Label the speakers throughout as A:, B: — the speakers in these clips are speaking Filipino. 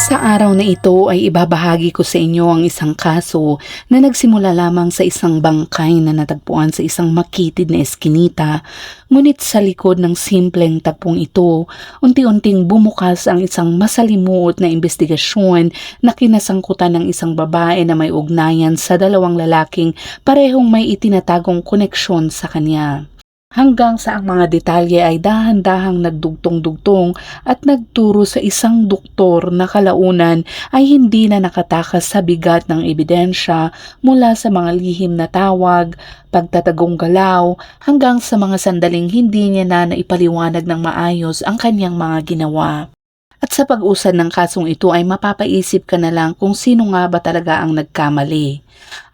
A: Sa araw na ito ay ibabahagi ko sa inyo ang isang kaso na nagsimula lamang sa isang bangkay na natagpuan sa isang makitid na eskinita. Ngunit sa likod ng simpleng tagpong ito, unti-unting bumukas ang isang masalimuot na investigasyon na kinasangkutan ng isang babae na may ugnayan sa dalawang lalaking parehong may itinatagong koneksyon sa kanya. Hanggang sa ang mga detalye ay dahan-dahang nagdugtong-dugtong at nagturo sa isang doktor na kalaunan ay hindi na nakatakas sa bigat ng ebidensya mula sa mga lihim na tawag, pagtatagong galaw, hanggang sa mga sandaling hindi niya na naipaliwanag ng maayos ang kanyang mga ginawa. At sa pag-usad ng kasong ito ay mapapaisip ka na lang kung sino nga ba talaga ang nagkamali.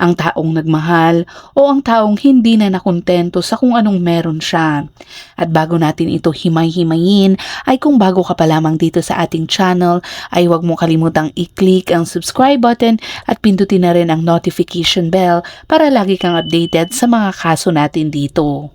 A: Ang taong nagmahal o ang taong hindi na nakontento sa kung anong meron siya. At bago natin ito himay-himayin ay kung bago ka pa lamang dito sa ating channel ay huwag mo kalimutang i-click ang subscribe button at pindutin na rin ang notification bell para lagi kang updated sa mga kaso natin dito.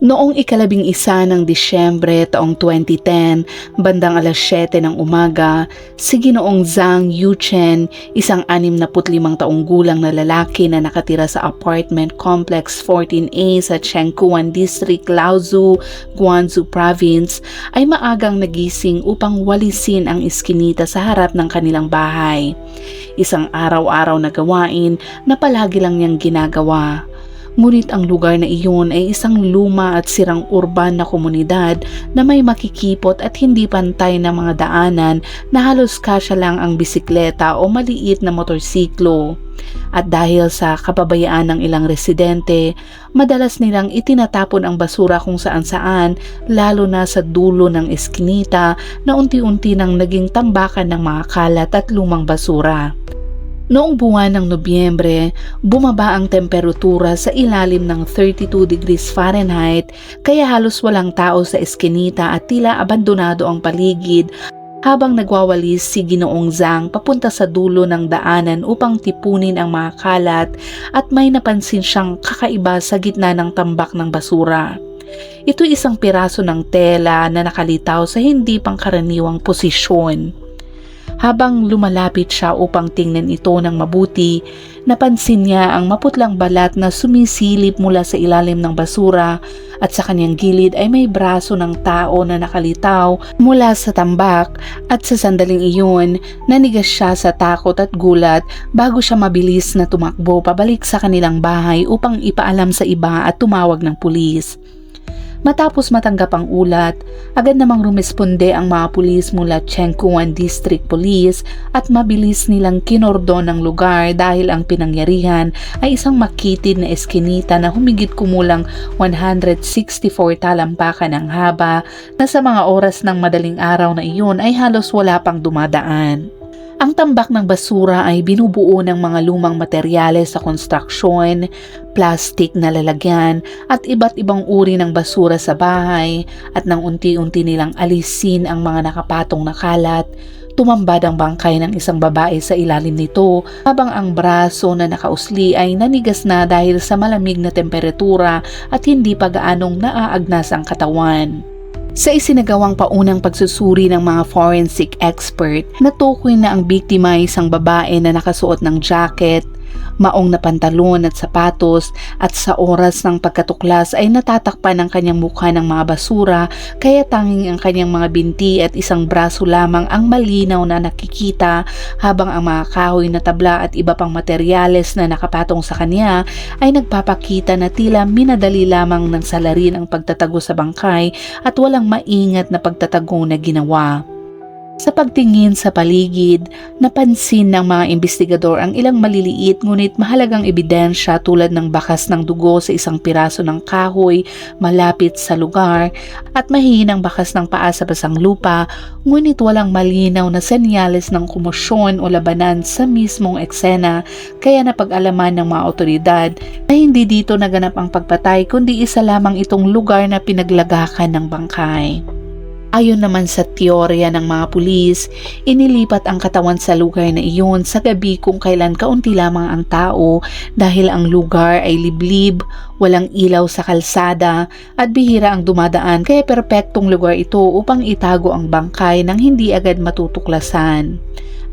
A: Noong ika-11 ng Disyembre taong 2010, bandang alas 7 ng umaga, si Ginoong Zhang Yuchen, isang 65 taong gulang na lalaki na nakatira sa apartment complex 14A sa Chengkuan District, Laozu, Guangzhou Province, ay maagang nagising upang walisin ang iskinita sa harap ng kanilang bahay. Isang araw-araw na gawain na palagi lang niyang ginagawa. Ngunit ang lugar na iyon ay isang luma at sirang urban na komunidad na may makikipot at hindi pantay na mga daanan na halos kasya lang ang bisikleta o maliit na motorsiklo. At dahil sa kapabayaan ng ilang residente, madalas nilang itinatapon ang basura kung saan-saan, lalo na sa dulo ng eskinita na unti-unti nang naging tambakan ng mga kalat at lumang basura. Noong buwan ng Nobyembre, bumaba ang temperatura sa ilalim ng 32 degrees Fahrenheit kaya halos walang tao sa eskinita at tila abandonado ang paligid habang nagwawalis si Ginoong Zhang papunta sa dulo ng daanan upang tipunin ang mga kalat at may napansin siyang kakaiba sa gitna ng tambak ng basura. Ito isang piraso ng tela na nakalitaw sa hindi pangkaraniwang posisyon. Habang lumalapit siya upang tingnan ito ng mabuti, napansin niya ang maputlang balat na sumisilip mula sa ilalim ng basura at sa kanyang gilid ay may braso ng tao na nakalitaw mula sa tambak at sa sandaling iyon, nanigas siya sa takot at gulat bago siya mabilis na tumakbo pabalik sa kanilang bahay upang ipaalam sa iba at tumawag ng pulis. Matapos matanggap ang ulat, agad namang rumesponde ang mga pulis mula Chengkuan District Police at mabilis nilang kinordon ang lugar dahil ang pinangyarihan ay isang makitid na eskinita na humigit kumulang 164 talampakan ang haba na sa mga oras ng madaling araw na iyon ay halos wala pang dumadaan. Ang tambak ng basura ay binubuo ng mga lumang materyales sa konstruksyon, plastik na lalagyan at iba't ibang uri ng basura sa bahay at nang unti-unti nilang alisin ang mga nakapatong na kalat, tumambad ang bangkay ng isang babae sa ilalim nito habang ang braso na nakausli ay nanigas na dahil sa malamig na temperatura at hindi pa gaanong naaagnas ang katawan. Sa isinagawang paunang pagsusuri ng mga forensic expert, natukoy na ang biktima ay isang babae na nakasuot ng jacket, maong na pantalon at sapatos at sa oras ng pagkatuklas ay natatakpan ang kanyang mukha ng mga basura kaya tanging ang kanyang mga binti at isang braso lamang ang malinaw na nakikita habang ang mga kahoy na tabla at iba pang materyales na nakapatong sa kanya ay nagpapakita na tila minadali lamang ng salarin ang pagtatago sa bangkay at walang maingat na pagtatago na ginawa. Sa pagtingin sa paligid, napansin ng mga investigador ang ilang maliliit ngunit mahalagang ebidensya tulad ng bakas ng dugo sa isang piraso ng kahoy malapit sa lugar at mahihinang bakas ng paa sa basang lupa ngunit walang malinaw na senyales ng komosyon o labanan sa mismong eksena kaya napag-alaman ng mga otoridad na hindi dito naganap ang pagpatay kundi isa lamang itong lugar na pinaglagakan ng bangkay. Ayon naman sa teorya ng mga pulis, inilipat ang katawan sa lugar na iyon sa gabi kung kailan kaunti lamang ang tao dahil ang lugar ay liblib, walang ilaw sa kalsada at bihira ang dumadaan kaya perpektong lugar ito upang itago ang bangkay nang hindi agad matutuklasan.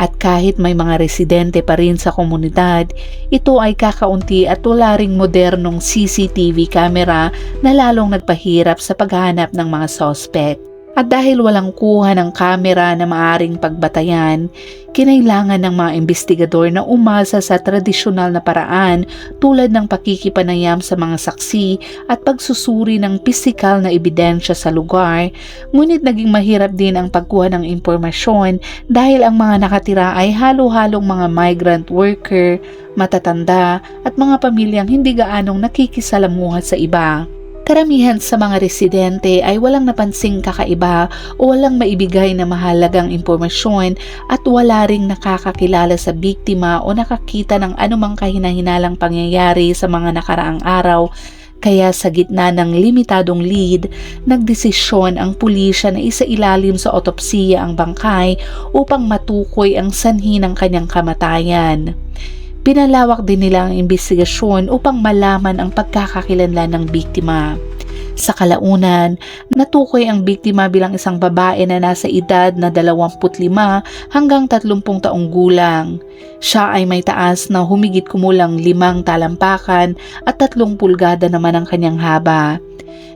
A: At kahit may mga residente pa rin sa komunidad, ito ay kakaunti at wala ring modernong CCTV camera na lalong nagpahirap sa paghahanap ng mga suspect. At dahil walang kuha ng kamera na maaring pagbatayan, kinailangan ng mga investigador na umasa sa tradisyonal na paraan tulad ng pakikipanayam sa mga saksi at pagsusuri ng pisikal na ebidensya sa lugar. Ngunit naging mahirap din ang pagkuha ng impormasyon dahil ang mga nakatira ay halo-halong mga migrant worker, matatanda at mga pamilyang hindi gaanong nakikisalamuha sa iba. Karamihan sa mga residente ay walang napansing kakaiba o walang maibigay na mahalagang impormasyon at wala ring nakakakilala sa biktima o nakakita ng anumang kahinahinalang pangyayari sa mga nakaraang araw. Kaya sa gitna ng limitadong lead, nagdesisyon ang pulisya na isailalim sa otopsiya ang bangkay upang matukoy ang sanhi ng kanyang kamatayan. Pinalawak din nila ang imbestigasyon upang malaman ang pagkakakilanlan ng biktima. Sa kalaunan, natukoy ang biktima bilang isang babae na nasa edad na 25 hanggang 30 taong gulang. Siya ay may taas na humigit kumulang 5 talampakan at 3 pulgada naman ang kanyang haba.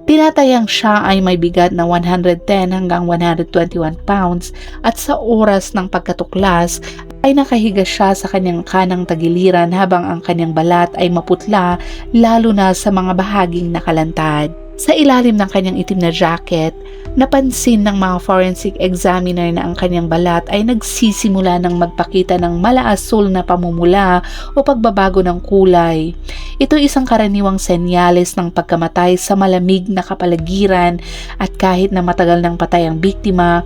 A: Tinatayang siya ay may bigat na 110 hanggang 121 pounds at sa oras ng pagkatuklas ay nakahiga siya sa kanyang kanang tagiliran habang ang kanyang balat ay maputla lalo na sa mga bahaging nakalantad. Sa ilalim ng kanyang itim na jacket, napansin ng mga forensic examiner na ang kanyang balat ay nagsisimula ng magpakita ng malaasul na pamumula o pagbabago ng kulay. Ito isang karaniwang senyales ng pagkamatay sa malamig na kapaligiran at kahit na matagal ng patay ang biktima,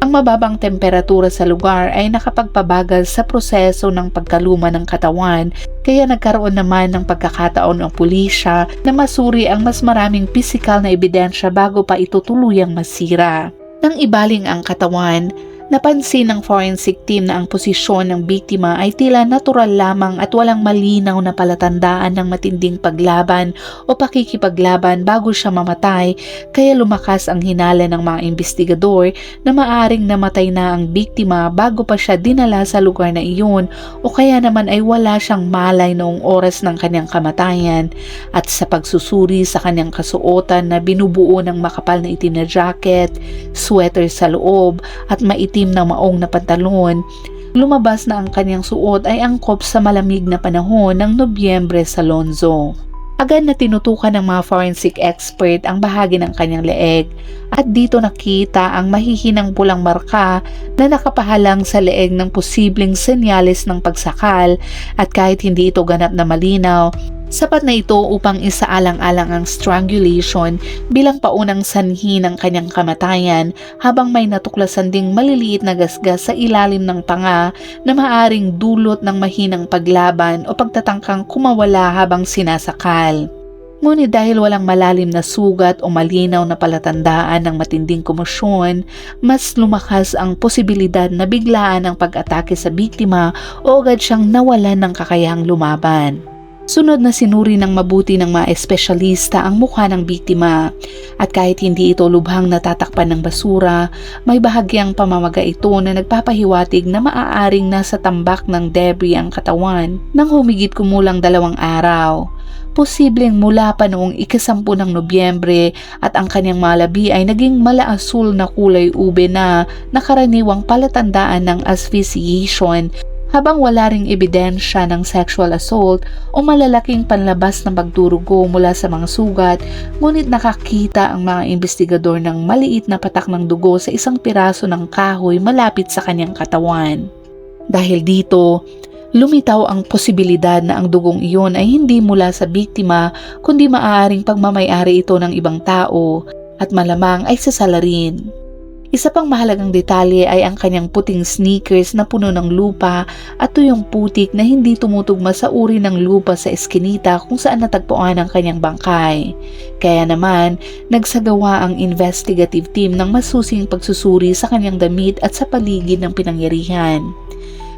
A: ang mababang temperatura sa lugar ay nakapagpabagal sa proseso ng pagkaluma ng katawan kaya nagkaroon naman ng pagkakataon ang pulisya na masuri ang mas maraming pisikal na ebidensya bago pa ito tuluyang masira. Nang ibaling ang katawan, napansin ng forensic team na ang posisyon ng biktima ay tila natural lamang at walang malinaw na palatandaan ng matinding paglaban o pakikipaglaban bago siya mamatay kaya lumakas ang hinala ng mga investigador na maaring namatay na ang biktima bago pa siya dinala sa lugar na iyon o kaya naman ay wala siyang malay noong oras ng kanyang kamatayan. At sa pagsusuri sa kanyang kasuotan na binubuo ng makapal na itim na jacket, sweater sa loob at maitim na maong na pantalon, lumabas na ang kanyang suot ay angkop sa malamig na panahon ng Nobyembre sa Lonzo. Agad na tinutukan ng mga forensic expert ang bahagi ng kanyang leeg at dito nakita ang mahihinang pulang marka na nakapahalang sa leeg ng posibleng senyales ng pagsakal at kahit hindi ito ganap na malinaw, sapat na ito upang isaalang-alang ang strangulation bilang paunang sanhi ng kanyang kamatayan habang may natuklasan ding maliliit na gasgas sa ilalim ng panga na maaring dulot ng mahinang paglaban o pagtatangkang kumawala habang sinasakal. Ngunit dahil walang malalim na sugat o malinaw na palatandaan ng matinding komosyon, mas lumakas ang posibilidad na biglaan ang pag-atake sa biktima o agad siyang nawalan ng kakayahang lumaban. Sunod na sinuri ng mabuti ng mga espesyalista ang mukha ng biktima at kahit hindi ito lubhang natatakpan ng basura, may bahagyang pamamaga ito na nagpapahiwatig na maaaring nasa tambak ng debris ang katawan nang humigit kumulang 2 araw. Posibleng mula pa noong ika-10 ng Nobyembre at ang kanyang mga labi ay naging malaasul na kulay ube na nakaraniwang palatandaan ng asphyxiation habang wala ring ebidensya ng sexual assault o malalaking panlabas ng pagdurugo mula sa mga sugat, ngunit nakakita ang mga investigador ng maliit na patak ng dugo sa isang piraso ng kahoy malapit sa kanyang katawan. Dahil dito, lumitaw ang posibilidad na ang dugong iyon ay hindi mula sa biktima kundi maaaring pagmamay-ari ito ng ibang tao at malamang ay sa salarin. Isa pang mahalagang detalye ay ang kanyang puting sneakers na puno ng lupa at tuyong putik na hindi tumutugma sa uri ng lupa sa eskinita kung saan natagpuan ang kanyang bangkay. Kaya naman, nagsagawa ang investigative team ng masusing pagsusuri sa kanyang damit at sa paligid ng pinangyarihan.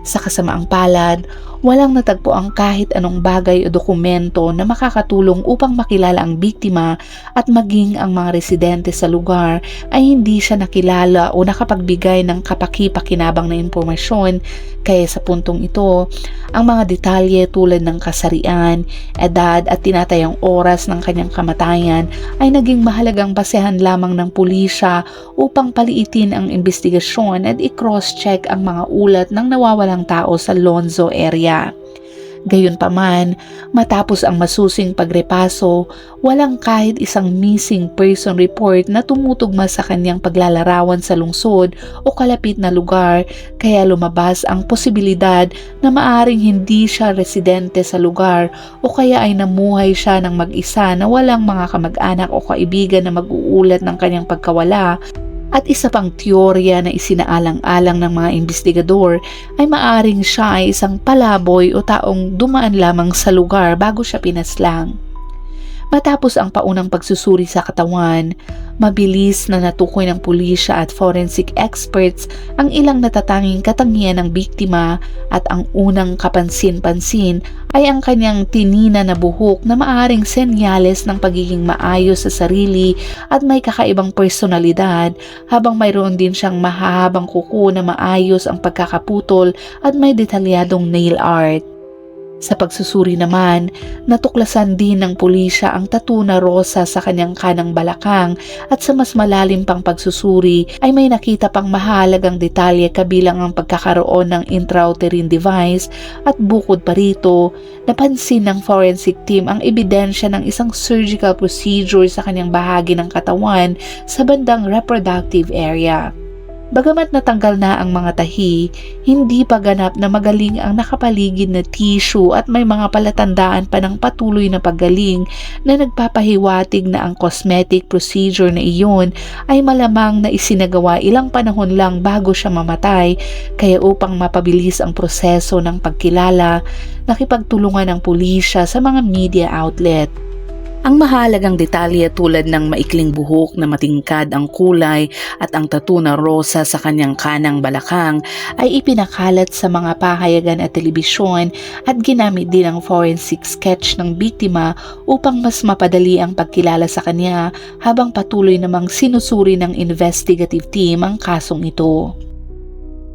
A: Sa kasamaang palad, walang natagpuang kahit anong bagay o dokumento na makakatulong upang makilala ang biktima at maging ang mga residente sa lugar ay hindi siya nakilala o nakapagbigay ng kapaki-pakinabang na impormasyon. Kaya sa puntong ito, ang mga detalye tulad ng kasarian, edad at tinatayang oras ng kanyang kamatayan ay naging mahalagang basehan lamang ng pulisya upang paliitin ang investigasyon at i-cross-check ang mga ulat ng nawawalang tao sa Lonzo area. Gayunpaman, matapos ang masusing pagrepaso, walang kahit isang missing person report na tumutugma sa kanyang paglalarawan sa lungsod o kalapit na lugar, kaya lumabas ang posibilidad na maaring hindi siya residente sa lugar o kaya ay namuhay siya ng mag-isa na walang mga kamag-anak o kaibigan na mag-uulat ng kanyang pagkawala. At isa pang teorya na isinaalang-alang ng mga investigador ay maaring siya ay isang palaboy o taong dumaan lamang sa lugar bago siya pinaslang. Matapos ang paunang pagsusuri sa katawan, mabilis na natukoy ng pulisya at forensic experts ang ilang natatanging katangian ng biktima at ang unang kapansin-pansin ay ang kanyang tinina na buhok na maaring senyales ng pagiging maayos sa sarili at may kakaibang personalidad, habang mayroon din siyang mahahabang kuko na maayos ang pagkakaputol at may detalyadong nail art. Sa pagsusuri naman, natuklasan din ng pulisya ang tattoo na rosa sa kanyang kanang balakang at sa mas malalim pang pagsusuri ay may nakita pang mahalagang detalye kabilang ang pagkakaroon ng intrauterine device at bukod pa rito, napansin ng forensic team ang ebidensya ng isang surgical procedure sa kanyang bahagi ng katawan sa bandang reproductive area. Bagamat natanggal na ang mga tahi, hindi pa ganap na magaling ang nakapaligid na tissue at may mga palatandaan pa ng patuloy na paggaling na nagpapahiwatig na ang cosmetic procedure na iyon ay malamang na isinagawa ilang panahon lang bago siya mamatay, kaya upang mapabilis ang proseso ng pagkilala, nakipagtulungan ng pulisya sa mga media outlet. Ang mahalagang detalye tulad ng maikling buhok na matingkad ang kulay at ang tattoo na rosa sa kanyang kanang balakang ay ipinakalat sa mga pahayagan at telebisyon at ginamit din ang forensic sketch ng biktima upang mas mapadali ang pagkilala sa kanya habang patuloy namang sinusuri ng investigative team ang kasong ito.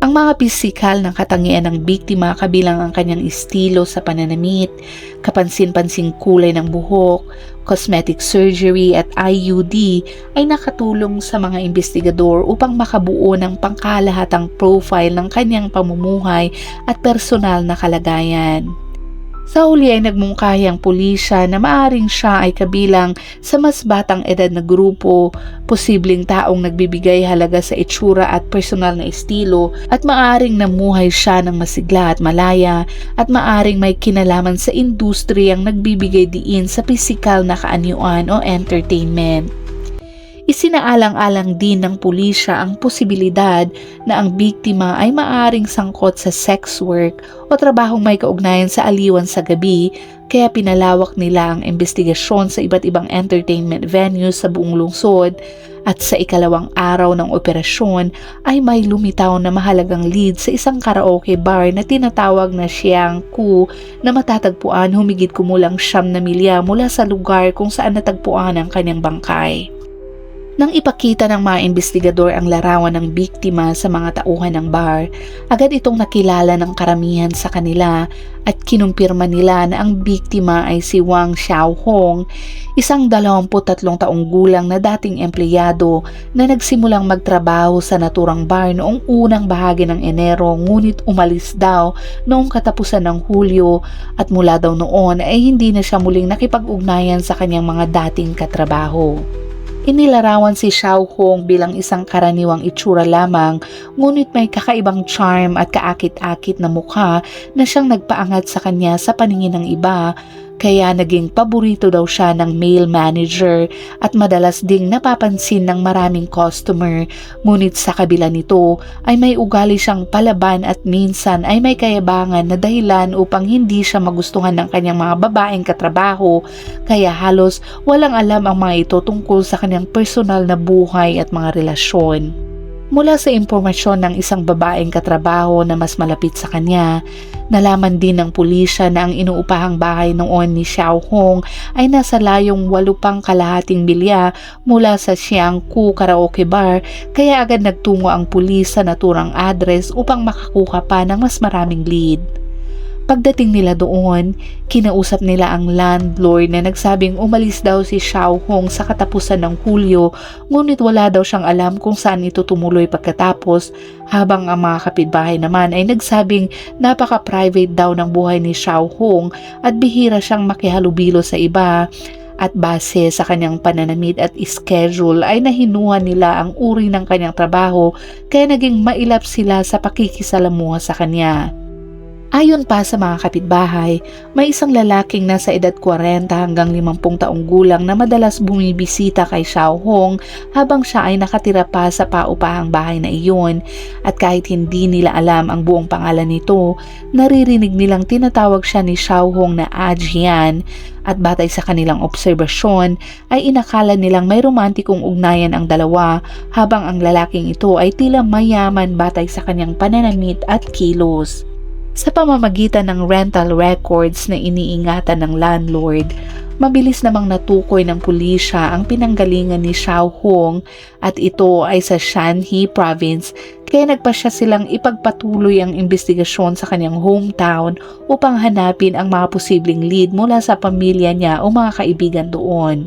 A: Ang mga pisikal ng katangian ng biktima kabilang ang kanyang estilo sa pananamit, kapansin-pansing kulay ng buhok, cosmetic surgery at IUD ay nakatulong sa mga investigador upang makabuo ng pangkalahatang profile ng kanyang pamumuhay at personal na kalagayan. Sa huli ay nagmungkahi ang pulisya na maaring siya ay kabilang sa mas batang edad na grupo, posibleng taong nagbibigay halaga sa itsura at personal na estilo, at maaring namuhay siya ng masigla at malaya, at maaring may kinalaman sa industriyang nagbibigay diin sa pisikal na kaanyuan o entertainment. Isinaalang-alang din ng pulisya ang posibilidad na ang biktima ay maaaring sangkot sa sex work o trabahong may kaugnayan sa aliwan sa gabi, kaya pinalawak nila ang investigasyon sa iba't ibang entertainment venues sa buong lungsod, at sa ikalawang araw ng operasyon ay may lumitaw na mahalagang lead sa isang karaoke bar na tinatawag na Siang Ku na matatagpuan humigit kumulang 9 milya mula sa lugar kung saan natagpuan ang kanyang bangkay. Nang ipakita ng mga investigador ang larawan ng biktima sa mga tauhan ng bar, agad itong nakilala ng karamihan sa kanila at kinumpirma nila na ang biktima ay si Wang Xiaohong, isang 23 taong gulang na dating empleyado na nagsimulang magtrabaho sa naturang bar noong unang bahagi ng Enero, ngunit umalis daw noong katapusan ng Hulyo at mula daw noon ay hindi na siya muling nakipag-ugnayan sa kanyang mga dating katrabaho. Inilarawan si Xiaohong bilang isang karaniwang itsura lamang, ngunit may kakaibang charm at kaakit-akit na mukha na siyang nagpaangat sa kanya sa paningin ng iba, kaya naging paborito daw siya ng male manager at madalas ding napapansin ng maraming customer. Ngunit sa kabila nito ay may ugali siyang palaban at minsan ay may kayabangan na dahilan upang hindi siya magustuhan ng kanyang mga babaeng katrabaho, kaya halos walang alam ang mga ito tungkol sa kanyang personal na buhay at mga relasyon. Mula sa impormasyon ng isang babaeng katrabaho na mas malapit sa kanya, nalaman din ng pulisya na ang inuupahang bahay noon ni Xiao Hong ay nasa layong 8.5 milya mula sa Xiangku Karaoke Bar, kaya agad nagtungo ang pulis sa naturang address upang makakuha pa ng mas maraming lead. Pagdating nila doon, kinausap nila ang landlord na nagsabing umalis daw si Xiao Hong sa katapusan ng Hulyo, ngunit wala daw siyang alam kung saan ito tumuloy pagkatapos, habang ang mga kapitbahay naman ay nagsabing napaka-private daw ng buhay ni Xiao Hong at bihira siyang makihalubilo sa iba. At base sa kanyang pananamit at schedule ay nahinuha nila ang uri ng kanyang trabaho, kaya naging mailap sila sa pakikisalamuha sa kanya. Ayon pa sa mga kapitbahay, may isang lalaking nasa edad 40 hanggang 50 taong gulang na madalas bumibisita kay Xiao Hong habang siya ay nakatira pa sa paupahang bahay na iyon, at kahit hindi nila alam ang buong pangalan nito, naririnig nilang tinatawag siya ni Xiao Hong na Ajian, at batay sa kanilang obserbasyon ay inakala nilang may romantikong ugnayan ang dalawa, habang ang lalaking ito ay tila mayaman batay sa kanyang pananamit at kilos. Sa pamamagitan ng rental records na iniingatan ng landlord, mabilis namang natukoy ng pulisya ang pinanggalingan ni Xiao Hong, at ito ay sa Shanxi Province, kaya nagpasya silang ipagpatuloy ang investigasyon sa kanyang hometown upang hanapin ang mga posibleng lead mula sa pamilya niya o mga kaibigan doon.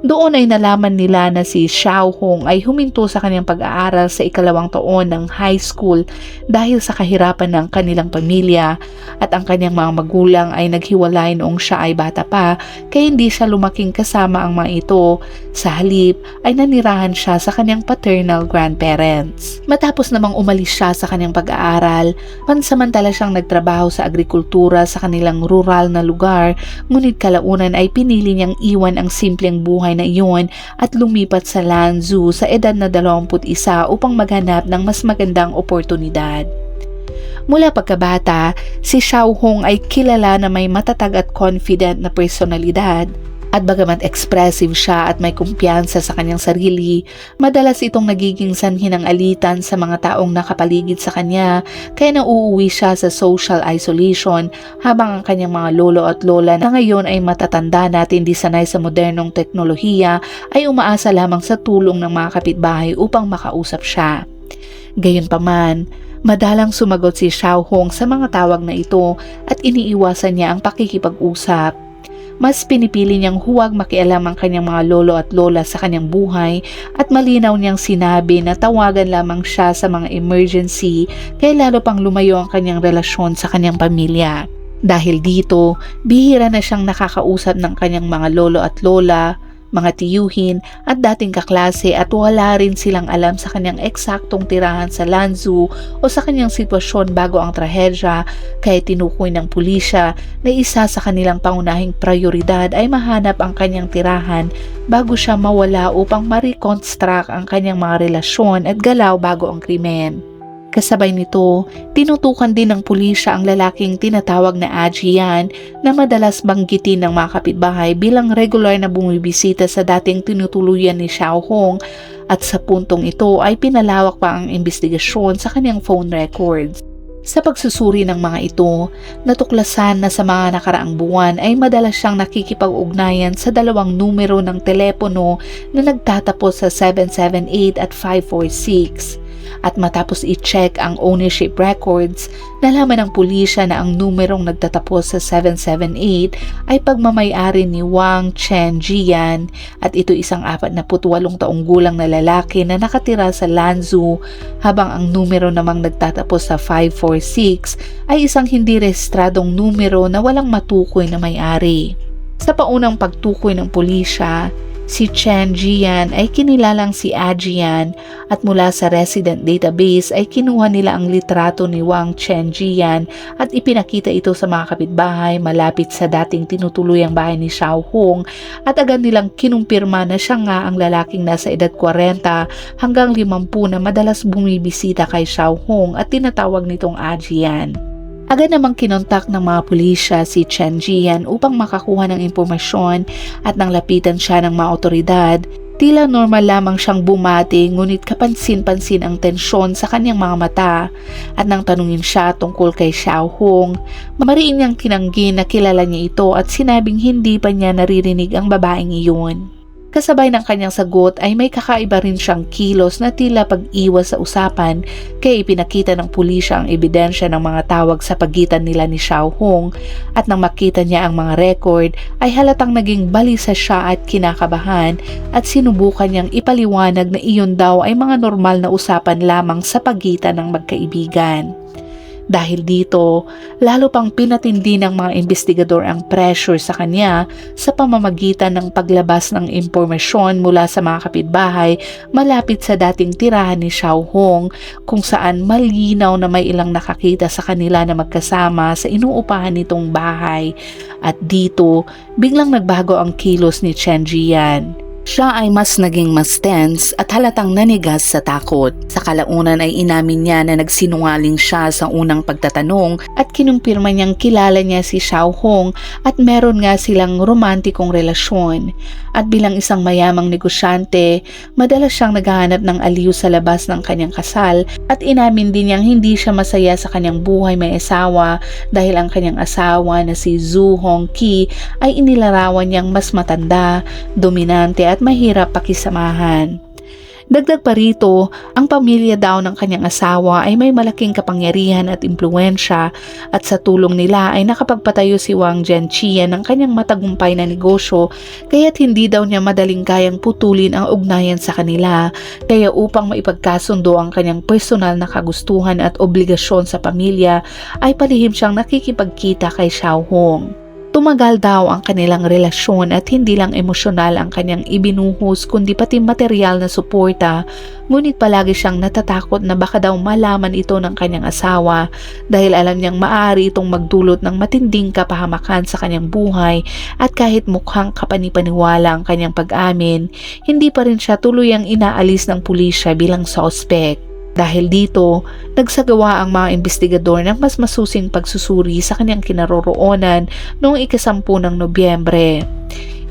A: Doon ay nalaman nila na si Xiao Hong ay huminto sa kanyang pag-aaral sa 2nd taon ng high school dahil sa kahirapan ng kanilang pamilya, at ang kanyang mga magulang ay naghiwalay noong siya ay bata pa, kaya hindi siya lumaking kasama ang mga ito. Sa halip ay nanirahan siya sa kanyang paternal grandparents. Matapos namang umalis siya sa kanyang pag-aaral, pansamantala siyang nagtrabaho sa agrikultura sa kanilang rural na lugar, ngunit kalaunan ay pinili niyang iwan ang simpleng buhay na iyon at lumipat sa Lanzhou sa edad na 21 upang maghanap ng mas magandang oportunidad. Mula pagkabata, si Xiao Hong ay kilala na may matatag at confident na personalidad, at bagamat expressive siya at may kumpiyansa sa kanyang sarili, madalas itong nagiging sanhi ng alitan sa mga taong nakapaligid sa kanya, kaya nauuwi siya sa social isolation, habang ang kanyang mga lolo at lola na ngayon ay matatanda na at hindi sanay sa modernong teknolohiya ay umaasa lamang sa tulong ng mga kapitbahay upang makausap siya. Gayunpaman, madalang sumagot si Xiao Hong sa mga tawag na ito at iniiwasan niya ang pakikipag-usap. Mas pinipili niyang huwag makialam ang kanyang mga lolo at lola sa kanyang buhay, at malinaw niyang sinabi na tawagan lamang siya sa mga emergency, kaya lalo pang lumayo ang kanyang relasyon sa kanyang pamilya. Dahil dito, bihira na siyang nakakausap ng kanyang mga lolo at lola, mga tiyuhin at dating kaklase, at wala rin silang alam sa kanyang eksaktong tirahan sa Lanzhou o sa kanyang sitwasyon bago ang trahedya, kaya tinukoy ng pulisya na isa sa kanilang pangunahing prioridad ay mahanap ang kanyang tirahan bago siya mawala upang ma-reconstruct ang kanyang mga relasyon at galaw bago ang krimen. Kasabay nito, tinutukan din ng pulisya ang lalaking tinatawag na Ajian na madalas banggitin ng mga kapitbahay bilang regular na bumibisita sa dating tinutuluyan ni Xiao Hong, at sa puntong ito ay pinalawak pa ang investigasyon sa kanyang phone records. Sa pagsusuri ng mga ito, natuklasan na sa mga nakaraang buwan ay madalas siyang nakikipag-ugnayan sa 2 numero ng telepono na nagtatapos sa 778 at 546. At matapos i-check ang ownership records, nalaman ng pulisya na ang numerong nagtatapos sa 778 ay pagmamay-ari ni Wang Chenjian, at ito isang 48 taong gulang na lalaki na nakatira sa Lanzhou, habang ang numero namang nagtatapos sa 546 ay isang hindi rehistradong numero na walang matukoy na may-ari. Sa paunang pagtukoy ng pulisya, Si Chen Jian ay kinilalang si Ajian at mula sa resident database ay kinuha nila ang litrato ni Wang Chen Jian at ipinakita ito sa mga kapitbahay malapit sa dating tinutuluyang bahay ni Xiao Hong at agad nilang kinumpirma na siya nga ang lalaking nasa edad 40 hanggang 50 na madalas bumibisita kay Xiao Hong at tinatawag nitong Ajian. Agad namang kinontak ng mga pulisya si Chen Jian upang makakuha ng impormasyon at nang lapitan siya ng mga otoridad, tila normal lamang siyang bumati ngunit kapansin-pansin ang tensyon sa kanyang mga mata at nang tanungin siya tungkol kay Xiao Hong, mariin niyang tinanggi na kilala niya ito at sinabing hindi pa niya naririnig ang babaeng iyon. Kasabay ng kanyang sagot ay may kakaiba rin siyang kilos na tila pag-iwas sa usapan kaya ipinakita ng pulisya ang ebidensya ng mga tawag sa pagitan nila ni Xiao Hong at nang makita niya ang mga record ay halatang naging balisa siya at kinakabahan at sinubukan niyang ipaliwanag na iyon daw ay mga normal na usapan lamang sa pagitan ng magkaibigan. Dahil dito, lalo pang pinatindi ng mga investigador ang pressure sa kanya sa pamamagitan ng paglabas ng impormasyon mula sa mga kapitbahay malapit sa dating tirahan ni Xiao Hong kung saan malinaw na may ilang nakakita sa kanila na magkasama sa inuupahan nitong bahay. At dito, biglang nagbago ang kilos ni Chen Jian. Siya ay mas naging mas tense at halatang nanigas sa takot. Sa kalaunan ay inamin niya na nagsinungaling siya sa unang pagtatanong at kinumpirma niyang kilala niya si Xiao Hong at meron nga silang romantikong relasyon. At bilang isang mayamang negosyante, madalas siyang naghahanap ng aliw sa labas ng kanyang kasal at inamin din niyang hindi siya masaya sa kanyang buhay may asawa dahil ang kanyang asawa na si Zhu Hongqi ay inilarawan niyang mas matanda, dominante at mahirap pakisamahan. Dagdag pa rito, ang pamilya daw ng kanyang asawa ay may malaking kapangyarihan at impluensya at sa tulong nila ay nakapagpatayo si Wang Jianqi ng kanyang matagumpay na negosyo kaya't hindi daw niya madaling kayang putulin ang ugnayan sa kanila kaya upang maipagkasundo ang kanyang personal na kagustuhan at obligasyon sa pamilya ay palihim siyang nakikipagkita kay Xiao Hong. Tumagal daw ang kanilang relasyon at hindi lang emosyonal ang kanyang ibinuhos kundi pati material na suporta, ngunit palagi siyang natatakot na baka daw malaman ito ng kanyang asawa dahil alam niyang maaari itong magdulot ng matinding kapahamakan sa kanyang buhay at kahit mukhang kapanipaniwala ang kanyang pag-amin, hindi pa rin siya tuluyang inaalis ng pulisya bilang suspect. Dahil dito, nagsagawa ang mga investigador ng mas masusing pagsusuri sa kanyang kinaroroonan noong 10 ng Nobyembre.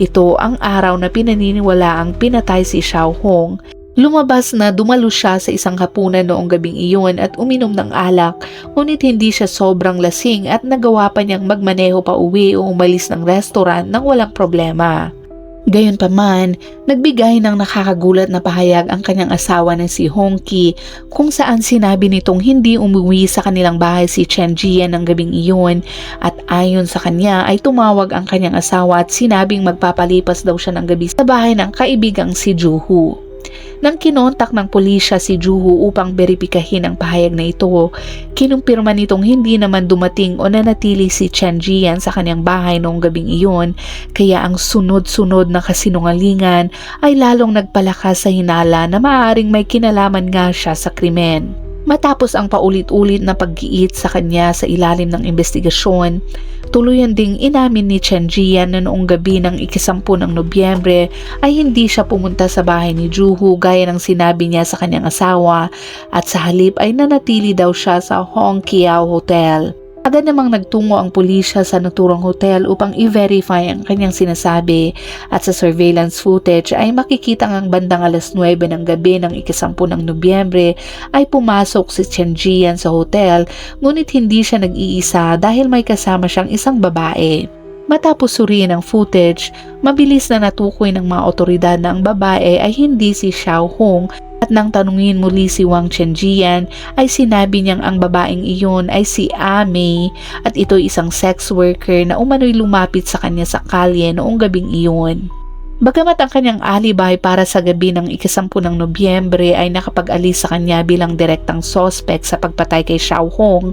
A: Ito ang araw na pinaniniwalaang pinatay si Xiao Hong. Lumabas na dumalo siya sa isang hapunan noong gabing iyon at uminom ng alak, ngunit hindi siya sobrang lasing at nagawa pa niyang magmaneho pa uwi o umalis ng restaurant nang walang problema. Gayunpaman, nagbigay ng nakakagulat na pahayag ang kanyang asawa na si Hongqi kung saan sinabi nitong hindi umuwi sa kanilang bahay si Chen Jian ng gabing iyon at ayon sa kanya ay tumawag ang kanyang asawa at sinabing magpapalipas daw siya ng gabi sa bahay ng kaibigang si Juhu. Nang kinontak ng pulisya si Juhu upang beripikahin ang pahayag na ito, kinumpirma nitong hindi naman dumating o nanatili si Chen Jian sa kanyang bahay noong gabing iyon, kaya ang sunod-sunod na kasinungalingan ay lalong nagpalakas sa hinala na maaaring may kinalaman nga siya sa krimen. Matapos ang paulit-ulit na paggiit sa kanya sa ilalim ng investigasyon, tuluyan ding inamin ni Chen Jian na noong gabi ng 10 ng Nobyembre ay hindi siya pumunta sa bahay ni Juhu gaya ng sinabi niya sa kanyang asawa at sa halip ay nanatili daw siya sa Hongqiao Hotel. Agad namang nagtungo ang pulisya sa naturang hotel upang i-verify ang kanyang sinasabi at sa surveillance footage ay makikita ang bandang 9:00 ng gabi ng 10 ng Nobyembre ay pumasok si Chen Jian sa hotel ngunit hindi siya nag-iisa dahil may kasama siyang isang babae. Matapos suriin ang footage, mabilis na natukoy ng mga otoridad na ang babae ay hindi si Xiao Hong at nang tanungin muli si Wang Chenjian ay sinabi niyang ang babaeng iyon ay si Mei at ito isang sex worker na umano'y lumapit sa kanya sa kalye noong gabing iyon. Bagamat ang kanyang alibay para sa gabi ng ika-10 ng Nobyembre ay nakapag-alis sa kanya bilang direktang sospek sa pagpatay kay Xiao Hong,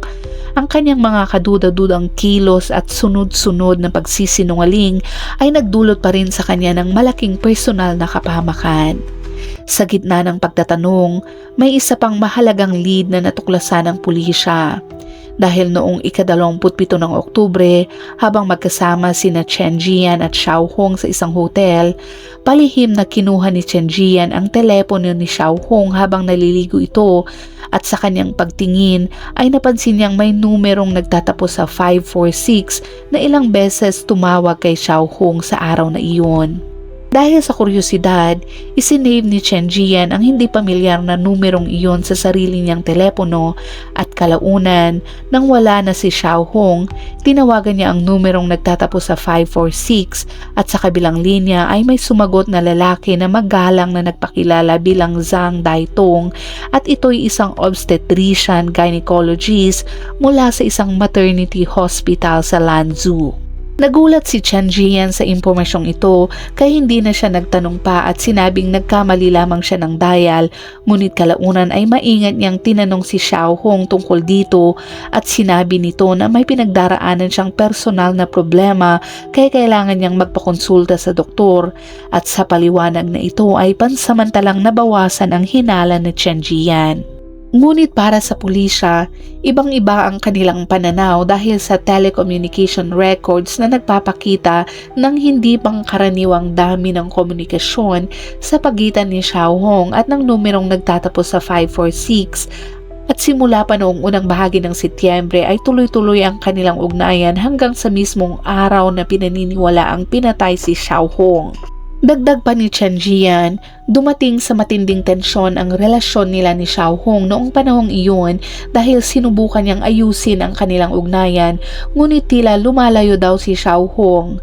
A: ang kanyang mga kaduda-dudang kilos at sunod-sunod na pagsisinungaling ay nagdulot pa rin sa kanya ng malaking personal na kapahamakan. Sa gitna ng pagtatanong, may isa pang mahalagang lead na natuklasan ng pulisya. Dahil noong ika-27 ng Oktubre, habang magkasama sina Chen Jian at Xiao Hong sa isang hotel, palihim na kinuha ni Chen Jian ang telepono ni Xiao Hong habang naliligo ito at sa kanyang pagtingin ay napansin niyang may numerong nagtatapos sa 546 na ilang beses tumawag kay Xiao Hong sa araw na iyon. Dahil sa kuryosidad, isinave ni Chen Jian ang hindi pamilyar na numerong iyon sa sarili niyang telepono at kalaunan nang wala na si Xiao Hong, tinawagan niya ang numerong nagtatapos sa 546 at sa kabilang linya ay may sumagot na lalaki na magalang na nagpakilala bilang Zhang Daitong at ito'y isang obstetrician gynecologist mula sa isang maternity hospital sa Lanzhou. Nagulat si Chen Jian sa impormasyong ito kaya hindi na siya nagtanong pa at sinabing nagkamali lamang siya ng dial, ngunit kalaunan ay maingat niyang tinanong si Xiao Hong tungkol dito at sinabi nito na may pinagdaraanan siyang personal na problema kaya kailangan niyang magpakonsulta sa doktor at sa paliwanag na ito ay pansamantalang nabawasan ang hinala ni Chen Jian. Ngunit para sa pulisya, ibang-iba ang kanilang pananaw dahil sa telecommunication records na nagpapakita ng hindi pangkaraniwang dami ng komunikasyon sa pagitan ni Xiao Hong at ng numerong nagtatapos sa 546 at simula pa noong unang bahagi ng Setyembre ay tuloy-tuloy ang kanilang ugnayan hanggang sa mismong araw na pinaniniwala ang pinatay si Xiao Hong. Dagdag pa ni Chen Jian, dumating sa matinding tensyon ang relasyon nila ni Xiao Hong noong panahong iyon dahil sinubukan niyang ayusin ang kanilang ugnayan ngunit tila lumalayo daw si Xiao Hong.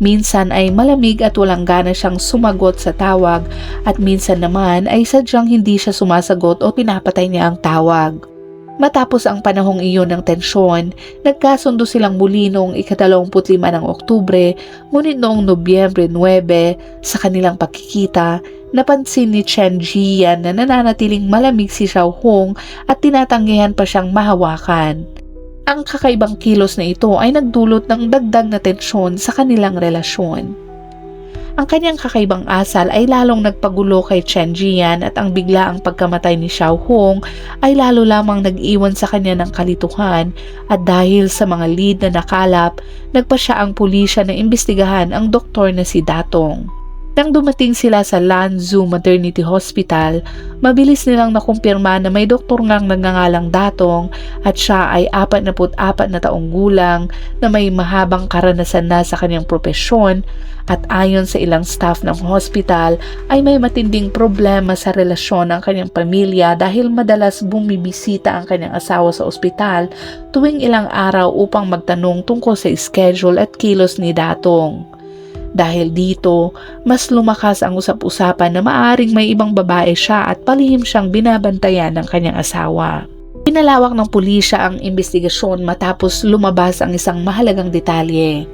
A: Minsan ay malamig at walang gana siyang sumagot sa tawag at minsan naman ay sadyang hindi siya sumasagot o pinapatay niya ang tawag. Matapos ang panahong iyon ng tensyon, nagkasundo silang muli noong ika-25 ng Oktubre, ngunit noong Nobyembre 9, sa kanilang pagkikita, napansin ni Chen Jian na nananatiling malamig si Xiao Hong at tinatanggihan pa siyang mahawakan. Ang kakaibang kilos na ito ay nagdulot ng dagdag na tensyon sa kanilang relasyon. Ang kanyang kakaibang asal ay lalong nagpagulo kay Chen Jian at ang biglaang pagkamatay ni Xiao Hong ay lalo lamang nag-iwan sa kanya ng kalituhan at dahil sa mga lead na nakalap, nagpa siya ang pulisya na imbestigahan ang doktor na si Datong. Nang dumating sila sa Lanzhou Maternity Hospital, mabilis nilang nakumpirma na may doktor ngang nagngangalang Datong at siya ay 44 na taong gulang na may mahabang karanasan na sa kanyang propesyon at ayon sa ilang staff ng hospital ay may matinding problema sa relasyon ng kanyang pamilya dahil madalas bumibisita ang kanyang asawa sa ospital tuwing ilang araw upang magtanong tungkol sa schedule at kilos ni Datong. Dahil dito, mas lumakas ang usap-usapan na maaring may ibang babae siya at palihim siyang binabantayan ng kanyang asawa. Pinalawak ng pulisya ang investigasyon matapos lumabas ang isang mahalagang detalye.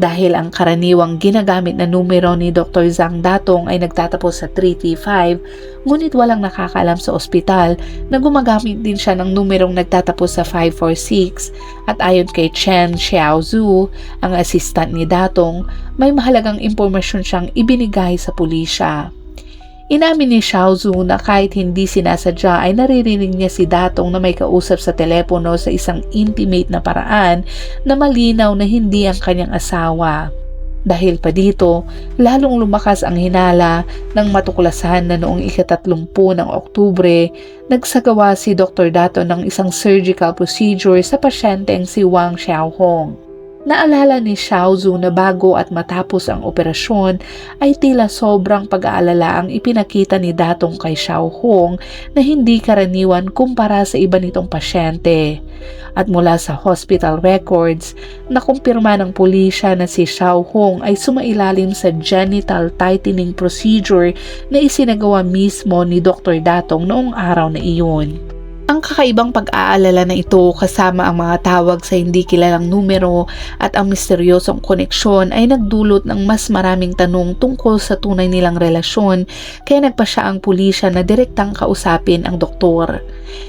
A: Dahil ang karaniwang ginagamit na numero ni Dr. Zhang Datong ay nagtatapos sa 335, ngunit walang nakakaalam sa ospital na gumagamit din siya ng numerong nagtatapos sa 546 at ayon kay Chen Xiaozhu, ang assistant ni Datong, may mahalagang impormasyon siyang ibinigay sa pulisya. Inamin ni Xiaozhu na kahit hindi sinasadya ay naririnig niya si Datong na may kausap sa telepono sa isang intimate na paraan na malinaw na hindi ang kanyang asawa. Dahil pa dito, lalong lumakas ang hinala nang matuklasan na noong ika-30 ng Oktubre, nagsagawa si Dr. Datong ng isang surgical procedure sa pasyenteng si Wang Xiaohong. Naalala ni Xiaozhu na bago at matapos ang operasyon ay tila sobrang pag-aalala ang ipinakita ni Datong kay Xiao Hong na hindi karaniwan kumpara sa iba nitong pasyente. At mula sa hospital records, nakumpirma ng pulisya na si Xiao Hong ay sumailalim sa genital tightening procedure na isinagawa mismo ni Dr. Datong noong araw na iyon. Ang kakaibang pag-aalala na ito kasama ang mga tawag sa hindi kilalang numero at ang misteryosong koneksyon ay nagdulot ng mas maraming tanong tungkol sa tunay nilang relasyon, kaya nagpasya ang pulisya na direktang kausapin ang doktor.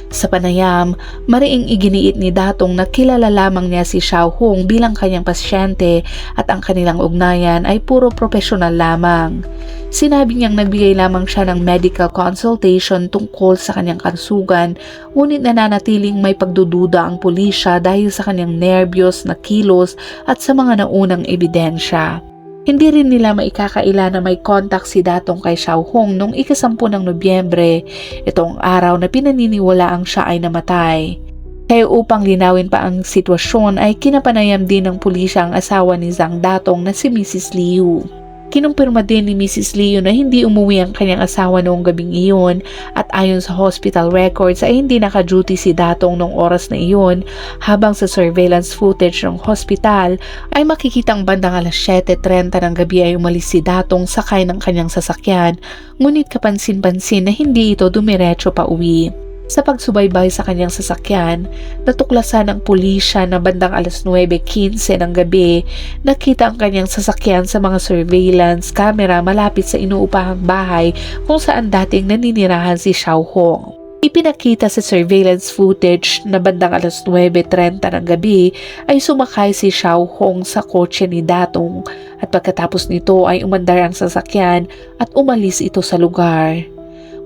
A: Sa panayam, mariing iginiit ni Datong na kilala lamang niya si Xiao Hong bilang kanyang pasyente at ang kanilang ugnayan ay puro profesional lamang. Sinabi niyang nagbigay lamang siya ng medical consultation tungkol sa kanyang kalusugan, ngunit nananatiling may pagdududa ang pulisya dahil sa kanyang nervyos na kilos at sa mga naunang ebidensya. Hindi rin nila maikakaila na may contact si Datong kay Xiao Hong noong 10 ng Nobyembre, itong araw na pinaniniwalaang siya ay namatay. Kaya upang linawin pa ang sitwasyon ay kinapanayam din ng pulisya ang asawa ni Zhang Datong na si Mrs. Liu. Kinumpirma din ni Mrs. Liu na hindi umuwi ang kanyang asawa noong gabing iyon at ayon sa hospital records ay hindi naka-duty si Datong noong oras na iyon, habang sa surveillance footage ng hospital ay makikitang bandang alas 7:30 ng gabi ay umalis si Datong sakay ng kanyang sasakyan, ngunit kapansin-pansin na hindi ito dumiretso pa uwi. Sa pagsubaybay sa kanyang sasakyan, natuklasan ng pulisya na bandang alas 9:15 ng gabi, nakita ang kanyang sasakyan sa mga surveillance camera malapit sa inuupahang bahay kung saan dating naninirahan si Xiao Hong. Ipinakita sa surveillance footage na bandang alas 9:30 ng gabi ay sumakay si Xiao Hong sa kotse ni Datong at pagkatapos nito ay umandar ang sasakyan at umalis ito sa lugar.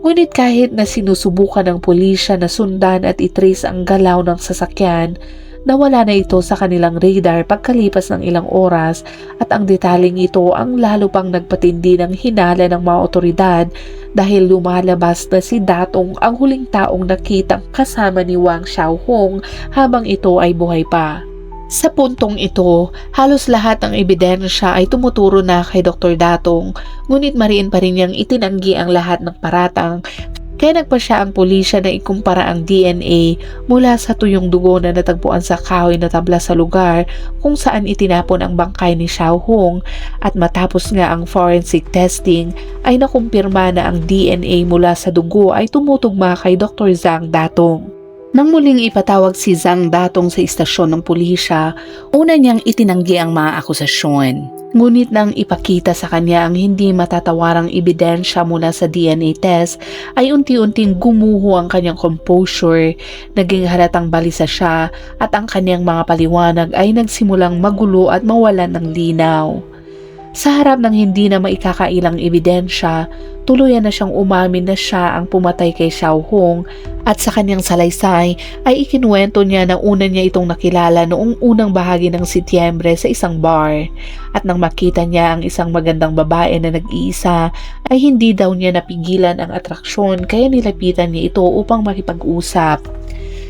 A: Ngunit kahit na sinusubukan ng pulisya na sundan at itrace ang galaw ng sasakyan, nawala na ito sa kanilang radar pagkalipas ng ilang oras at ang detaling ito ang lalo pang nagpatindi ng hinala ng mga otoridad dahil lumalabas na si Datong ang huling taong nakitang kasama ni Wang Xiaohong habang ito ay buhay pa. Sa puntong ito, halos lahat ng ebidensya ay tumuturo na kay Dr. Datong, ngunit mariin pa rin niyang itinanggi ang lahat ng paratang, kaya nagpasya ang pulisya na ikumpara ang DNA mula sa tuyong dugo na natagpuan sa kahoy na tabla sa lugar kung saan itinapon ang bangkay ni Xiao Hong, at matapos nga ang forensic testing ay nakumpirma na ang DNA mula sa dugo ay tumutugma kay Dr. Zhang Datong. Nang muling ipatawag si Zhang Datong sa istasyon ng pulisya, una niyang itinanggi ang mga akusasyon. Ngunit nang ipakita sa kanya ang hindi matatawarang ebidensya mula sa DNA test, ay unti-unting gumuho ang kanyang composure, naging halatang balisa siya at ang kanyang mga paliwanag ay nagsimulang magulo at mawalan ng linaw. Sa harap ng hindi na maikakailang ebidensya, tuluyan na siyang umamin na siya ang pumatay kay Xiao Hong, at sa kanyang salaysay ay ikinuwento niya na una niya itong nakilala noong unang bahagi ng Setyembre sa isang bar, at nang makita niya ang isang magandang babae na nag-iisa ay hindi daw niya napigilan ang atraksyon kaya nilapitan niya ito upang makipag-usap.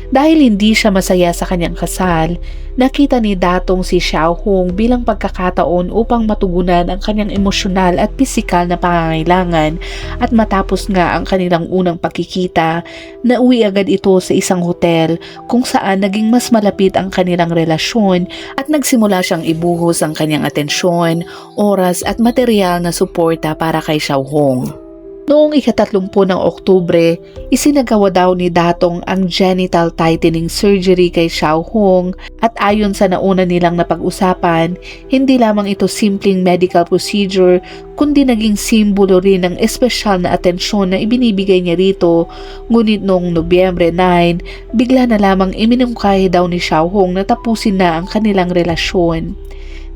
A: Dahil hindi siya masaya sa kanyang kasal, nakita ni Datong si Xiao Hong bilang pagkakataon upang matugunan ang kanyang emosyonal at pisikal na pangangailangan, at matapos nga ang kanilang unang pagkikita, nauwi agad ito sa isang hotel kung saan naging mas malapit ang kanilang relasyon at nagsimula siyang ibuhos ang kanyang atensyon, oras at material na suporta para kay Xiao Hong. Noong 30 ng Oktubre, isinagawa daw ni Datong ang genital tightening surgery kay Xiao Hong, at ayon sa nauna nilang napag-usapan, hindi lamang ito simpleng medical procedure kundi naging simbolo rin ng espesyal na atensyon na ibinibigay niya rito. Ngunit noong Nobyembre 9, bigla na lamang iminungkahi daw ni Xiao Hong na tapusin na ang kanilang relasyon.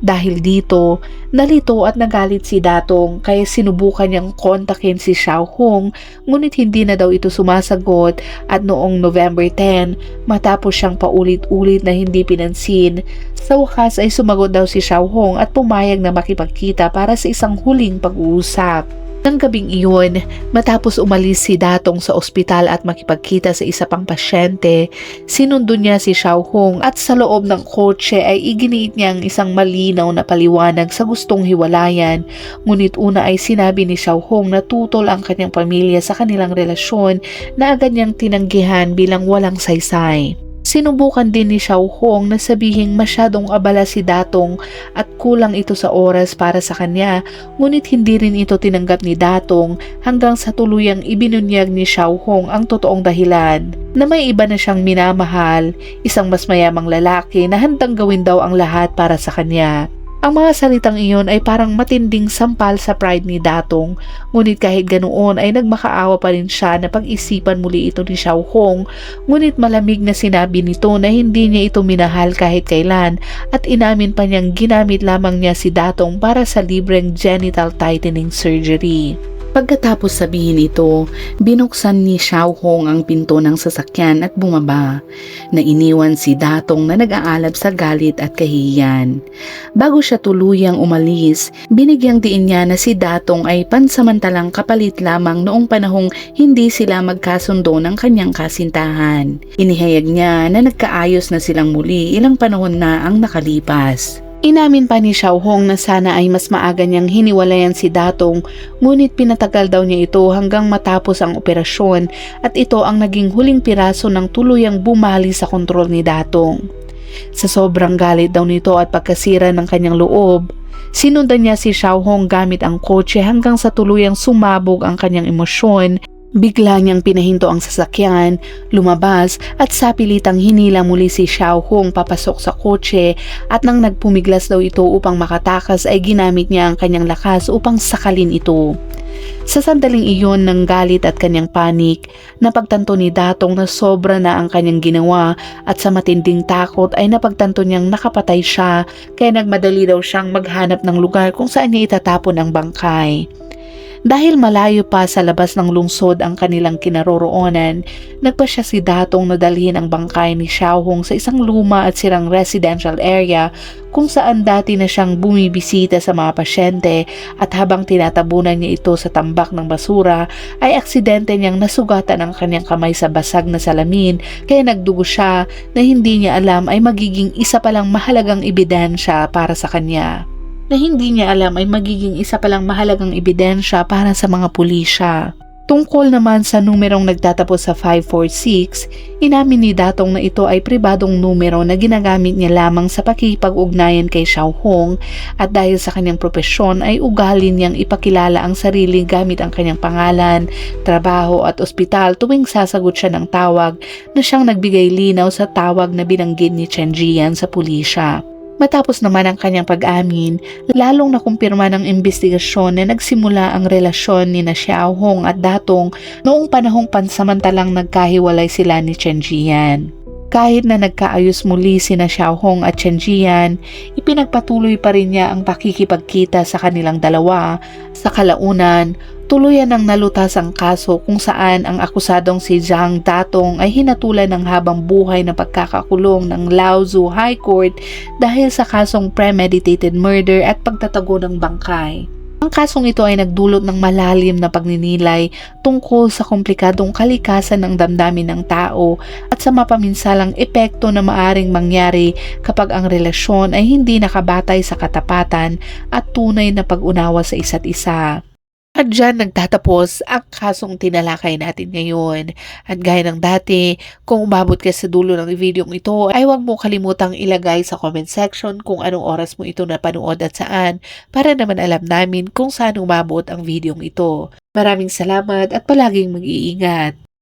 A: Dahil dito, nalito at nagalit si Datong kaya sinubukan niyang kontakin si Xiao Hong, ngunit hindi na daw ito sumasagot, at noong November 10, matapos siyang paulit-ulit na hindi pinansin, sa wakas ay sumagot daw si Xiao Hong at pumayag na makipagkita para sa isang huling pag-uusap. Nang gabing iyon, matapos umalis si Datong sa ospital at makipagkita sa isa pang pasyente, sinundo niya si Xiao Hong, at sa loob ng kotse ay iginiit niya ang isang malinaw na paliwanag sa gustong hiwalayan. Ngunit una ay sinabi ni Xiao Hong na tutol ang kanyang pamilya sa kanilang relasyon na agad niyang tinanggihan bilang walang saysay. Sinubukan din ni Xiao Hong na sabihing masyadong abala si Datong at kulang ito sa oras para sa kanya, ngunit hindi rin ito tinanggap ni Datong hanggang sa tuluyang ibinunyag ni Xiao Hong ang totoong dahilan na may iba na siyang minamahal, isang mas mayamang lalaki na handang gawin daw ang lahat para sa kanya. Ang mga salitang iyon ay parang matinding sampal sa pride ni Datong, ngunit kahit ganoon ay nagmakaawa pa rin siya na pag-isipan muli ito ni Xiao Hong, ngunit malamig na sinabi nito na hindi niya ito minahal kahit kailan at inamin pa niyang ginamit lamang niya si Datong para sa libreng genital tightening surgery. Pagkatapos sabihin ito, binuksan ni Xiao Hong ang pinto ng sasakyan at bumaba, na iniwan si Datong na nag-aalab sa galit at kahihiyan. Bago siya tuluyang umalis, binigyang diin niya na si Datong ay pansamantalang kapalit lamang noong panahong hindi sila magkasundo ng kanyang kasintahan. Inihayag niya na nagkaayos na silang muli ilang panahon na ang nakalipas. Inamin pa ni Xiao Hong na sana ay mas maaga niyang hiniwalayan si Datong, ngunit pinatagal daw niya ito hanggang matapos ang operasyon at ito ang naging huling piraso ng tuluyang bumali sa kontrol ni Datong. Sa sobrang galit daw nito at pagkasira ng kanyang loob, sinundan niya si Xiao Hong gamit ang kotse hanggang sa tuluyang sumabog ang kanyang emosyon. Bigla niyang pinahinto ang sasakyan, lumabas at sapilitang hinila muli si Xiao Hong papasok sa kotse at nang nagpumiglas daw ito upang makatakas ay ginamit niya ang kanyang lakas upang sakalin ito. Sa sandaling iyon ng galit at kanyang panik, napagtanto ni Datong na sobra na ang kanyang ginawa at sa matinding takot ay napagtanto niyang nakapatay siya kaya nagmadali daw siyang maghanap ng lugar kung saan niya itatapon ang bangkay. Dahil malayo pa sa labas ng lungsod ang kanilang kinaroroonan, nagpasya si Datong na dalhin ang bangkay ni Xiao Hong sa isang luma at sirang residential area kung saan dati na siyang bumibisita sa mga pasyente at habang tinatabunan niya ito sa tambak ng basura ay aksidente niyang nasugatan ang kanyang kamay sa basag na salamin kaya nagdugo siya na hindi niya alam ay magiging isa palang mahalagang ebidensya para sa kanya. Mahalagang ebidensya para sa mga pulisya. Tungkol naman sa numerong nagtatapos sa 546, inamin ni Datong na ito ay pribadong numero na ginagamit niya lamang sa pakikipag-ugnayan kay Xiao Hong at dahil sa kanyang propesyon ay ugali niyang ipakilala ang sarili gamit ang kanyang pangalan, trabaho at ospital tuwing sasagot siya ng tawag na siyang nagbigay linaw sa tawag na binanggit ni Chen Jian sa pulisya. Matapos naman ang kanyang pag-amin, lalong nakumpirma ng investigasyon na nagsimula ang relasyon ni na Xiao Hong at Datong noong panahong pansamantalang nagkahiwalay sila ni Chen Jian. Kahit na nagkaayos muli sina Xiao Hong at Chen Jian, ipinagpatuloy pa rin niya ang pakikipagkita sa kanilang dalawa. Sa kalaunan, tuluyan ng nalutas ang kaso kung saan ang akusadong si Zhang Datong ay hinatulan ng habang buhay na pagkakakulong ng Laozu High Court dahil sa kasong premeditated murder at pagtatago ng bangkay. Ang kasong ito ay nagdulot ng malalim na pagninilay tungkol sa komplikadong kalikasan ng damdamin ng tao at sa mapaminsalang epekto na maaring mangyari kapag ang relasyon ay hindi nakabatay sa katapatan at tunay na pag-unawa sa isa't isa. At dyan nagtatapos ang kasong tinalakay natin ngayon. At gaya ng dati, kung umabot ka sa dulo ng video ito, ay huwag mo kalimutang ilagay sa comment section kung anong oras mo ito napanood at saan para naman alam namin kung saan umabot ang video ito. Maraming salamat at palaging mag-iingat.